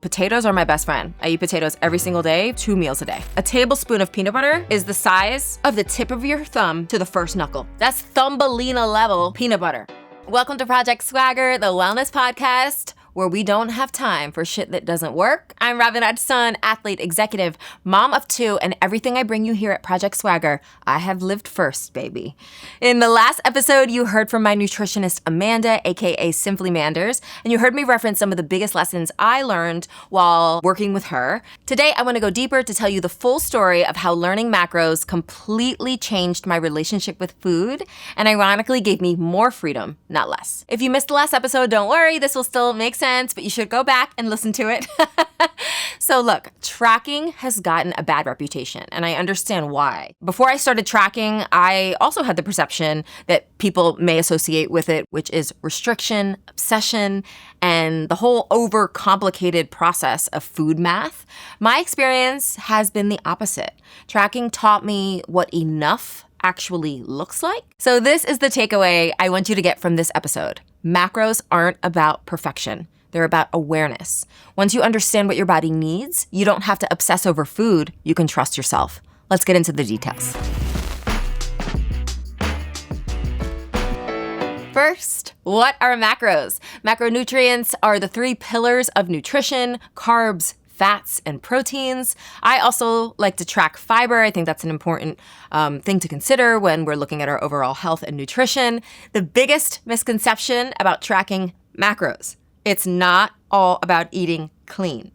Potatoes are my best friend. I eat potatoes every single day, 2 meals a day. A tablespoon of peanut butter is the size of the tip of your thumb to the first knuckle. That's Thumbelina level peanut butter. Welcome to Project Swagger, the wellness podcast, where we don't have time for shit that doesn't work. I'm Ravinat's son, athlete, executive, mom of 2, and everything I bring you here at Project Swagger, I have lived first, baby. In the last episode, you heard from my nutritionist, Amanda, aka Simply Manders, and you heard me reference some of the biggest lessons I learned while working with her. Today, I want to go deeper to tell you the full story of how learning macros completely changed my relationship with food, and ironically gave me more freedom, not less. If you missed the last episode, don't worry, this will still make sense, but you should go back and listen to it. So look, tracking has gotten a bad reputation, and I understand why. Before I started tracking, I also had the perception that people may associate with it, which is restriction, obsession, and the whole overcomplicated process of food math. My experience has been the opposite. Tracking taught me what enough actually looks like. So this is the takeaway I want you to get from this episode. Macros aren't about perfection. They're about awareness. Once you understand what your body needs, you don't have to obsess over food. You can trust yourself. Let's get into the details. First, what are macros? Macronutrients are the 3 pillars of nutrition: carbs, fats, and proteins. I also like to track fiber. I think that's an important thing to consider when we're looking at our overall health and nutrition. The biggest misconception about tracking macros: it's not all about eating clean.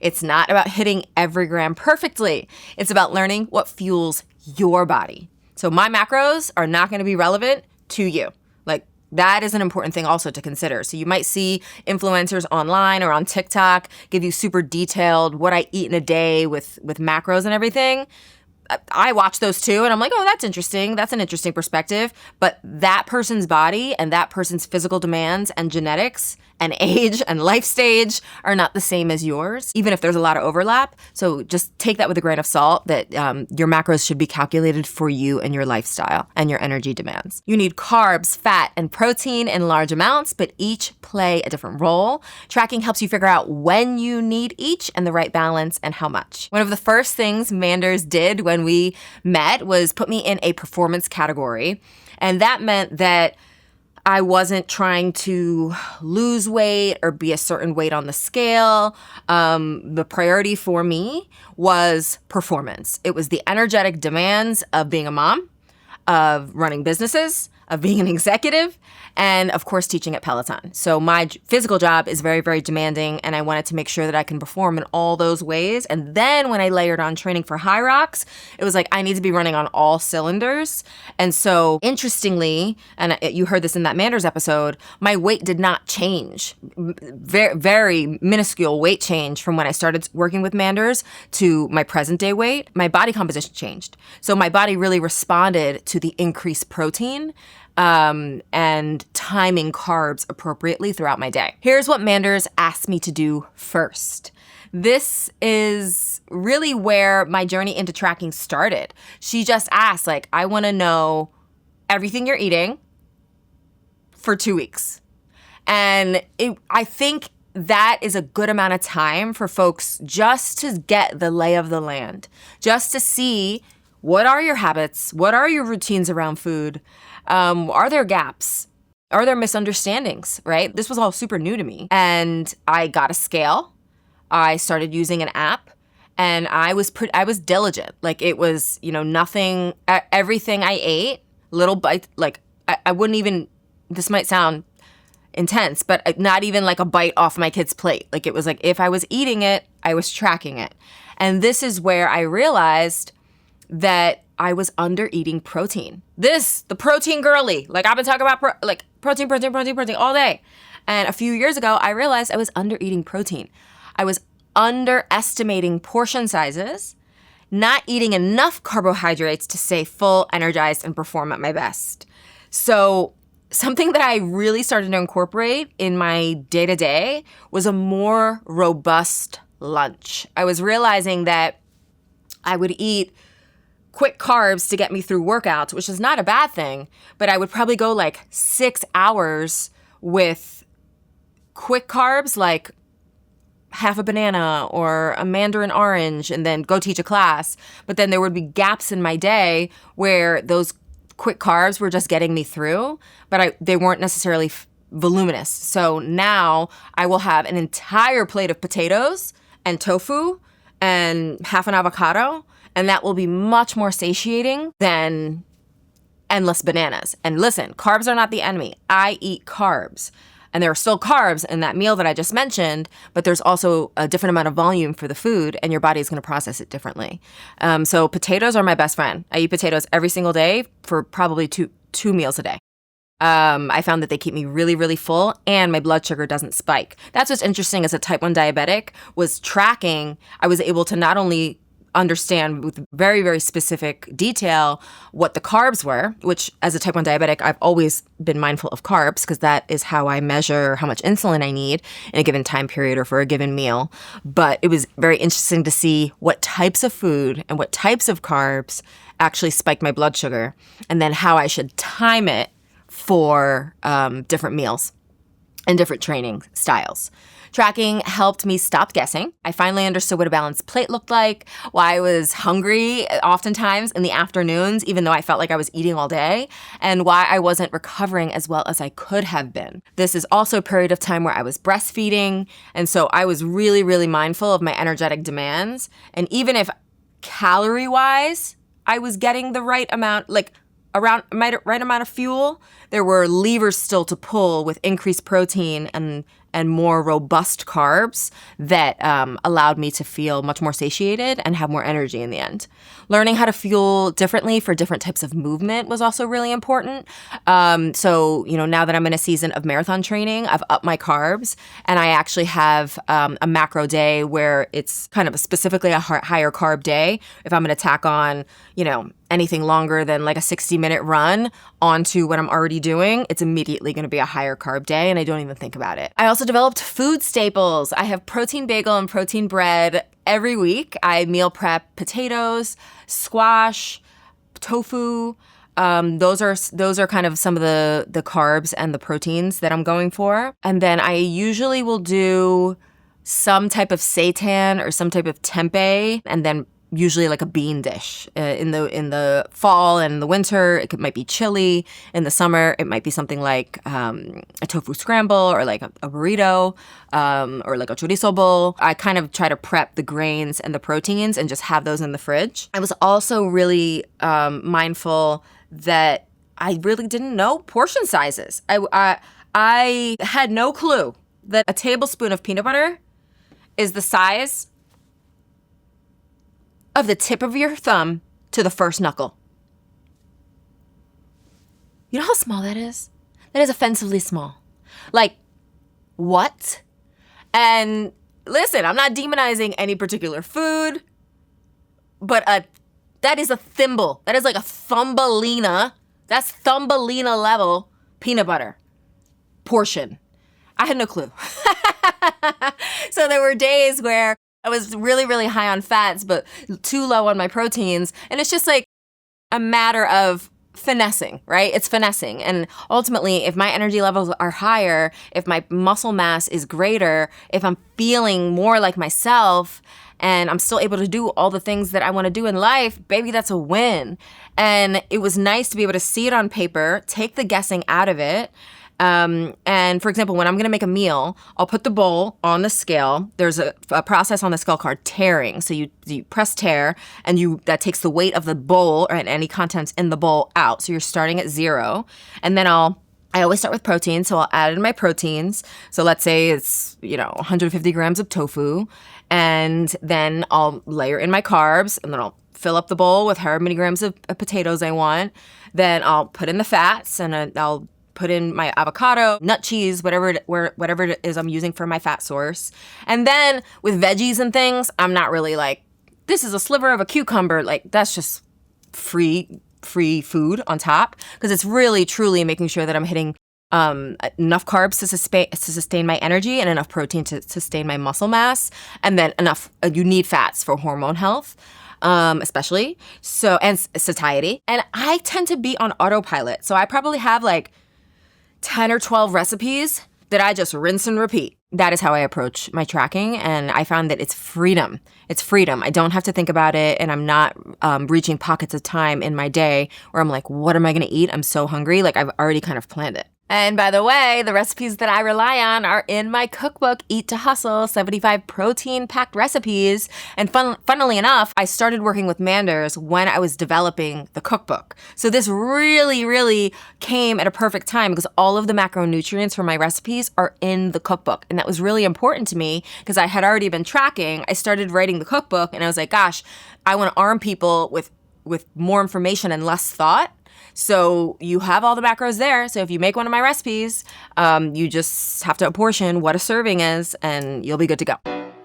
It's not about hitting every gram perfectly. It's about learning what fuels your body. So my macros are not going to be relevant to you. Like, that is an important thing also to consider. So you might see influencers online or on TikTok give you super detailed what I eat in a day with macros and everything. I watch those too, and I'm like, oh, that's interesting. That's an interesting perspective. But that person's body and that person's physical demands and genetics and age and life stage are not the same as yours, even if there's a lot of overlap. So just take that with a grain of salt, that your macros should be calculated for you and your lifestyle and your energy demands. You need carbs, fat, and protein in large amounts, but each play a different role. Tracking helps you figure out when you need each and the right balance and how much. One of the first things Manders did when we met was put me in a performance category. And that meant that I wasn't trying to lose weight or be a certain weight on the scale. The priority for me was performance. It was the energetic demands of being a mom, of running businesses, of being an executive, and of course teaching at Peloton. So my physical job is very, very demanding, and I wanted to make sure that I can perform in all those ways. And then when I layered on training for High Rocks, it was like I need to be running on all cylinders. And so interestingly, and you heard this in that Manders episode, my weight did not change. Very, very minuscule weight change from when I started working with Manders to my present day weight. My body composition changed. So my body really responded to the increased protein and timing carbs appropriately throughout my day. Here's what Manders asked me to do first. This is really where my journey into tracking started. She just asked, like, I want to know everything you're eating for 2 weeks. And I think that is a good amount of time for folks just to get the lay of the land, just to see what are your habits, what are your routines around food. Are there gaps? Are there misunderstandings, right? This was all super new to me. And I got a scale. I started using an app, and I was diligent. Like, it was, nothing, everything I ate, little bites, like I wouldn't even, this might sound intense, but not even like a bite off my kid's plate. Like, it was like, if I was eating it, I was tracking it. And this is where I realized that I was under eating protein. The protein girly. Like, I've been talking about protein all day. And a few years ago, I realized I was under eating protein. I was underestimating portion sizes, not eating enough carbohydrates to stay full, energized, and perform at my best. So something that I really started to incorporate in my day-to-day was a more robust lunch. I was realizing that I would eat quick carbs to get me through workouts, which is not a bad thing, but I would probably go like 6 hours with quick carbs, like half a banana or a mandarin orange and then go teach a class. But then there would be gaps in my day where those quick carbs were just getting me through, but they weren't necessarily voluminous. So now I will have an entire plate of potatoes and tofu and half an avocado, and that will be much more satiating than endless bananas. And listen, carbs are not the enemy. I eat carbs. And there are still carbs in that meal that I just mentioned, but there's also a different amount of volume for the food, and your body is going to process it differently. So potatoes are my best friend. I eat potatoes every single day for probably two meals a day. I found that they keep me really, really full, and my blood sugar doesn't spike. That's what's interesting as a type 1 diabetic, was tracking. I was able to not only understand with very, very specific detail what the carbs were, which as a type 1 diabetic, I've always been mindful of carbs because that is how I measure how much insulin I need in a given time period or for a given meal. But it was very interesting to see what types of food and what types of carbs actually spike my blood sugar, and then how I should time it for different meals and different training styles. Tracking helped me stop guessing. I finally understood what a balanced plate looked like, why I was hungry oftentimes in the afternoons, even though I felt like I was eating all day, and why I wasn't recovering as well as I could have been. This is also a period of time where I was breastfeeding, and so I was really, really mindful of my energetic demands. And even if calorie-wise, I was getting the right amount, like around right amount of fuel, there were levers still to pull with increased protein and more robust carbs that allowed me to feel much more satiated and have more energy in the end. Learning how to fuel differently for different types of movement was also really important. So, now that I'm in a season of marathon training, I've upped my carbs, and I actually have a macro day where it's kind of specifically a higher carb day. If I'm going to tack on, anything longer than like a 60-minute run onto what I'm already doing, it's immediately going to be a higher carb day, and I don't even think about it. I also developed food staples. I have protein bagel and protein bread every week. I meal prep potatoes, squash, tofu. Those are kind of some of the carbs and the proteins that I'm going for. And then I usually will do some type of seitan or some type of tempeh, and then usually like a bean dish. In the fall and the winter, it might be chili. In the summer, it might be something like a tofu scramble or like a burrito or like a chorizo bowl. I kind of try to prep the grains and the proteins and just have those in the fridge. I was also really mindful that I really didn't know portion sizes. I had no clue that a tablespoon of peanut butter is the size of the tip of your thumb to the first knuckle. You know how small that is? That is offensively small. Like, what? And listen, I'm not demonizing any particular food, but that is a thimble. That is like a Thumbelina. That's Thumbelina level peanut butter portion. I had no clue. So there were days where I was really, really high on fats, but too low on my proteins. And it's just like a matter of finessing, right? It's finessing. And ultimately, if my energy levels are higher, if my muscle mass is greater, if I'm feeling more like myself, and I'm still able to do all the things that I want to do in life, baby, that's a win. And it was nice to be able to see it on paper, take the guessing out of it. And for example, when I'm going to make a meal, I'll put the bowl on the scale. There's a process on the scale called tearing. So you press tear, and that takes the weight of the bowl and any contents in the bowl out. So you're starting at 0. And then I always start with protein, so I'll add in my proteins. So let's say it's, 150 grams of tofu, and then I'll layer in my carbs, and then I'll fill up the bowl with however many grams of potatoes I want. Then I'll put in the fats, and I'll put in my avocado, nut cheese, whatever it is I'm using for my fat source. And then with veggies and things, I'm not really like, this is a sliver of a cucumber. Like, that's just free food on top, because it's really, truly making sure that I'm hitting enough carbs to sustain my energy and enough protein to sustain my muscle mass, and then enough, you need fats for hormone health. Especially, and satiety. And I tend to be on autopilot. So I probably have like 10 or 12 recipes that I just rinse and repeat. That is how I approach my tracking, and I found that it's freedom. It's freedom. I don't have to think about it, and I'm not reaching pockets of time in my day where I'm like, what am I going to eat? I'm so hungry. Like, I've already kind of planned it. And by the way, the recipes that I rely on are in my cookbook, Eat to Hustle, 75 protein-packed recipes. And funnily enough, I started working with Manders when I was developing the cookbook. So this really, really came at a perfect time because all of the macronutrients for my recipes are in the cookbook. And that was really important to me because I had already been tracking. I started writing the cookbook and I was like, gosh, I want to arm people with more information and less thought. So you have all the macros there. So if you make one of my recipes, you just have to apportion what a serving is and you'll be good to go.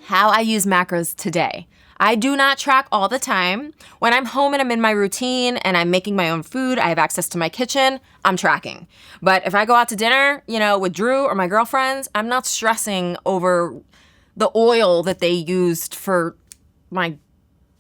How I use macros today. I do not track all the time. When I'm home and I'm in my routine and I'm making my own food, I have access to my kitchen, I'm tracking. But if I go out to dinner, with Drew or my girlfriends, I'm not stressing over the oil that they used for my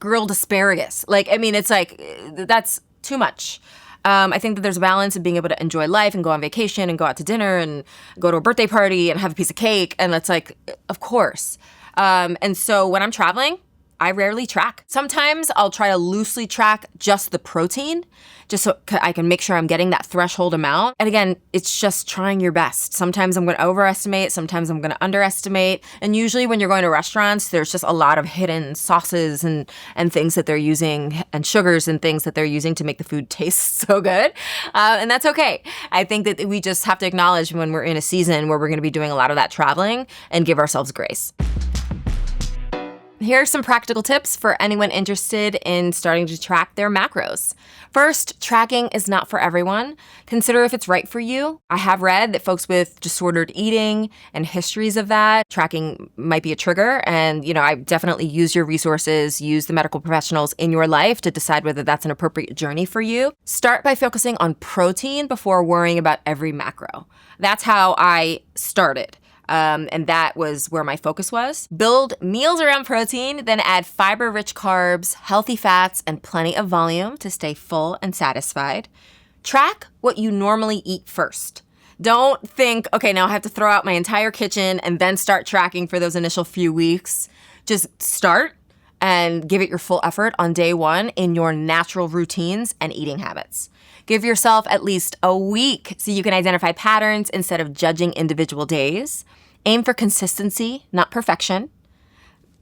grilled asparagus. It's like, that's too much. I think that there's a balance of being able to enjoy life and go on vacation and go out to dinner and go to a birthday party and have a piece of cake. And it's like, of course. And so when I'm traveling, I rarely track. Sometimes I'll try to loosely track just the protein, just so I can make sure I'm getting that threshold amount. And again, it's just trying your best. Sometimes I'm going to overestimate, sometimes I'm going to underestimate. And usually when you're going to restaurants, there's just a lot of hidden sauces and things that they're using and sugars and things that they're using to make the food taste so good. And that's okay. I think that we just have to acknowledge when we're in a season where we're going to be doing a lot of that traveling and give ourselves grace. Here are some practical tips for anyone interested in starting to track their macros. First, tracking is not for everyone. Consider if it's right for you. I have read that folks with disordered eating and histories of that, tracking might be a trigger. And, I definitely use your resources, use the medical professionals in your life to decide whether that's an appropriate journey for you. Start by focusing on protein before worrying about every macro. That's how I started. And that was where my focus was. Build meals around protein, then add fiber-rich carbs, healthy fats, and plenty of volume to stay full and satisfied. Track what you normally eat first. Don't think, okay, now I have to throw out my entire kitchen and then start tracking for those initial few weeks. Just start and give it your full effort on day one in your natural routines and eating habits. Give yourself at least a week so you can identify patterns instead of judging individual days. Aim for consistency, not perfection.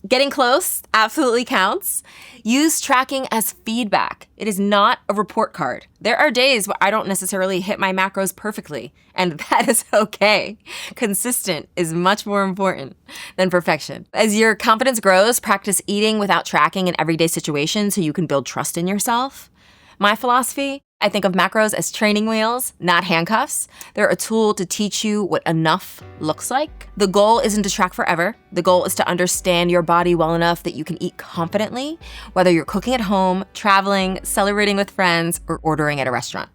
Getting close absolutely counts. Use tracking as feedback. It is not a report card. There are days where I don't necessarily hit my macros perfectly, and that is okay. Consistent is much more important than perfection. As your confidence grows, practice eating without tracking in everyday situations so you can build trust in yourself. My philosophy, I think of macros as training wheels, not handcuffs. They're a tool to teach you what enough looks like. The goal isn't to track forever. The goal is to understand your body well enough that you can eat confidently, whether you're cooking at home, traveling, celebrating with friends, or ordering at a restaurant.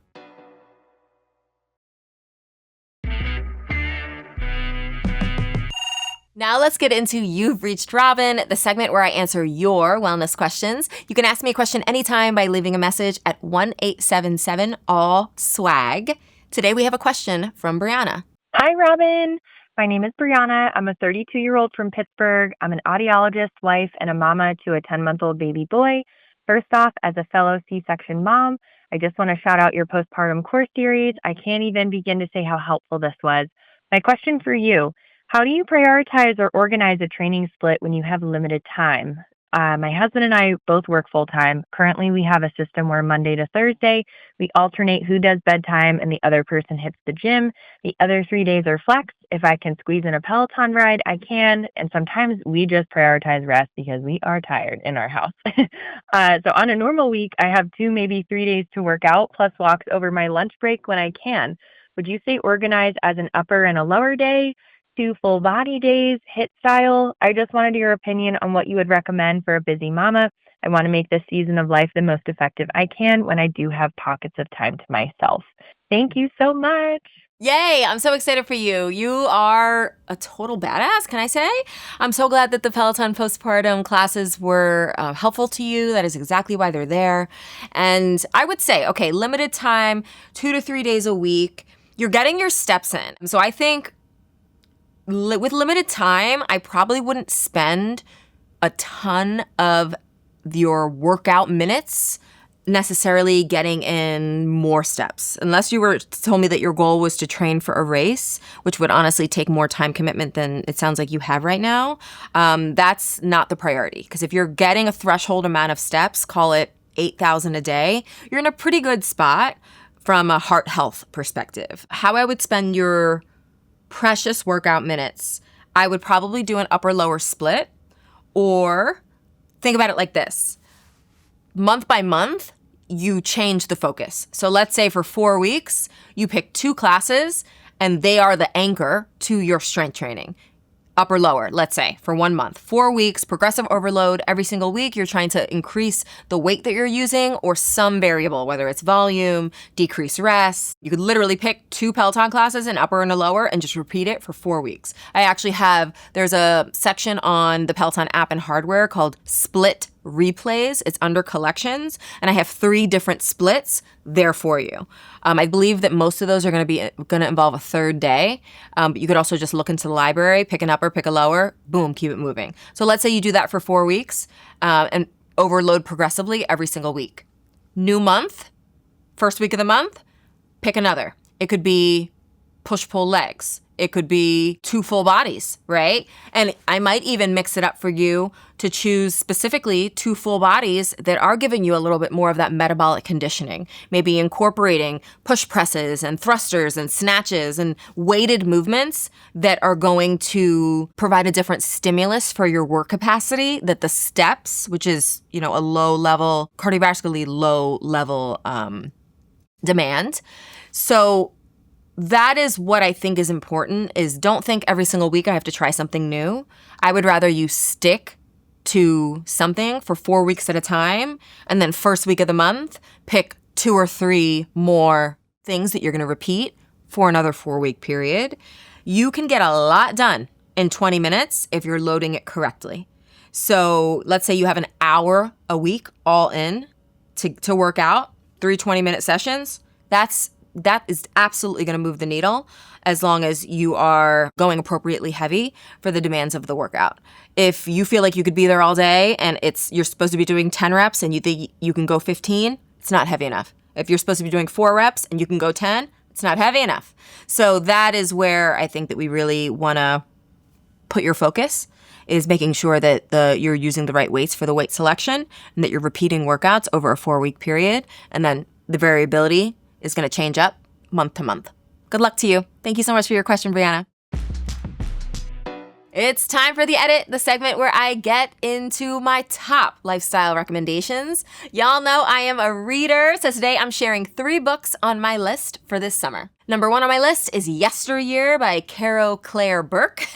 Now let's get into You've Reached Robin, the segment where I answer your wellness questions. You can ask me a question anytime by leaving a message at 1-877-ALL-SWAG. Today we have a question from Brianna. Hi, Robin. My name is Brianna. I'm a 32-year-old from Pittsburgh. I'm an audiologist, wife, and a mama to a 10-month-old baby boy. First off, as a fellow C-section mom, I just want to shout out your postpartum course series. I can't even begin to say how helpful this was. My question for you: how do you prioritize or organize a training split when you have limited time? My husband and I both work full-time. Currently, we have a system where Monday to Thursday, we alternate who does bedtime and the other person hits the gym. The other 3 days are flex. If I can squeeze in a Peloton ride, I can. And sometimes we just prioritize rest because we are tired in our house. So on a normal week, I have 2, maybe 3 days to work out, plus walks over my lunch break when I can. Would you say organize as an upper and a lower day? 2 full body days, HIIT style? I just wanted your opinion on what you would recommend for a busy mama. I want to make this season of life the most effective I can when I do have pockets of time to myself. Thank you so much. Yay, I'm so excited for you. You are a total badass, can I say? I'm so glad that the Peloton postpartum classes were helpful to you. That is exactly why they're there. And I would say, okay, limited time, 2 to 3 days a week. You're getting your steps in. So I think with limited time, I probably wouldn't spend a ton of your workout minutes necessarily getting in more steps. Unless you were told me that your goal was to train for a race, which would honestly take more time commitment than it sounds like you have right now, that's not the priority. Because if you're getting a threshold amount of steps, call it 8,000 a day, you're in a pretty good spot from a heart health perspective. How I would spend your precious workout minutes, I would probably do an upper-lower split, or think about it like this. Month by month, you change the focus. So let's say for 4 weeks, you pick 2 classes and they are the anchor to your strength training. Upper lower, let's say, for 1 month. 4 weeks, progressive overload. Every single week, you're trying to increase the weight that you're using or some variable, whether it's volume, decrease rest. You could literally pick 2 Peloton classes, an upper and a lower, and just repeat it for 4 weeks. I actually there's a section on the Peloton app and hardware called Split Replays. It's under collections, and I have 3 different splits there for you. I believe that most of those are going to involve a third day, but you could also just look into the library, pick an upper, pick a lower, boom, keep it moving. So let's say you do that for 4 weeks and overload progressively every single week. New month, first week of the month, pick another. It could be push-pull legs. It could be 2 full bodies, right? And I might even mix it up for you to choose specifically 2 full bodies that are giving you a little bit more of that metabolic conditioning. Maybe incorporating push presses and thrusters and snatches and weighted movements that are going to provide a different stimulus for your work capacity that the steps, which is, a low level, cardiovascularly low level demand. So that is what I think is important, is don't think every single week I have to try something new. I would rather you stick to something for 4 weeks at a time, and then first week of the month, pick 2 or 3 more things that you're going to repeat for another 4-week period. You can get a lot done in 20 minutes if you're loading it correctly. So let's say you have an hour a week all in to work out, 3 20-minute sessions. That is absolutely going to move the needle as long as you are going appropriately heavy for the demands of the workout. If you feel like you could be there all day and you're supposed to be doing 10 reps and you think you can go 15, it's not heavy enough. If you're supposed to be doing 4 reps and you can go 10, it's not heavy enough. So that is where I think that we really want to put your focus, is making sure that you're using the right weights for the weight selection and that you're repeating workouts over a 4-week period. And then the variability is going to change up month to month. Good luck to you. Thank you so much for your question, Brianna. It's time for The Edit, the segment where I get into my top lifestyle recommendations. Y'all know I am a reader, so today I'm sharing 3 books on my list for this summer. Number 1 on my list is Yesteryear by Caro Claire Burke.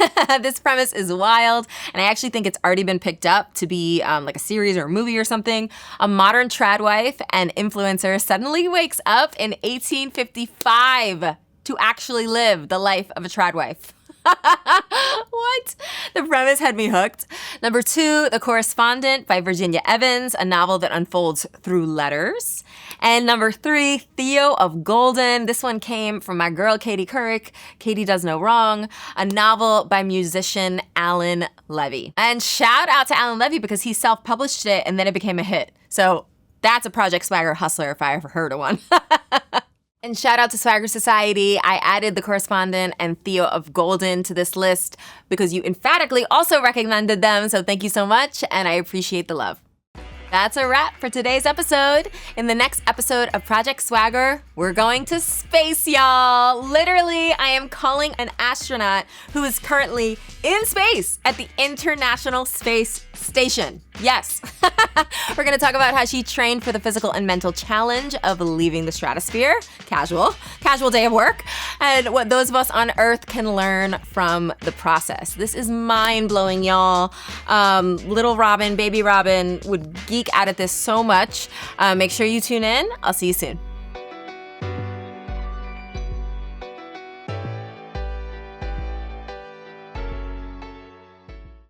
This premise is wild, and I actually think it's already been picked up to be like a series or a movie or something. A modern trad wife and influencer suddenly wakes up in 1855 to actually live the life of a trad wife. What? The premise had me hooked. Number 2, The Correspondent by Virginia Evans, a novel that unfolds through letters. And number 3, Theo of Golden. This one came from my girl, Katie Couric. Katie Does No Wrong, a novel by musician Alan Levy. And shout out to Alan Levy because he self-published it and then it became a hit. So that's a Project Swagger hustler if I ever heard of one. And shout out to Swagger Society. I added The Correspondent and Theo of Golden to this list because you emphatically also recommended them. So thank you so much, and I appreciate the love. That's a wrap for today's episode. In the next episode of Project Swagger, we're going to space, y'all. Literally, I am calling an astronaut who is currently in space at the International Space Station. Yes. We're going to talk about how she trained for the physical and mental challenge of leaving the stratosphere. Casual day of work. And what those of us on Earth can learn from the process. This is mind-blowing, y'all. Little Robin, baby Robin would geek out at this so much. Make sure you tune in. I'll see you soon.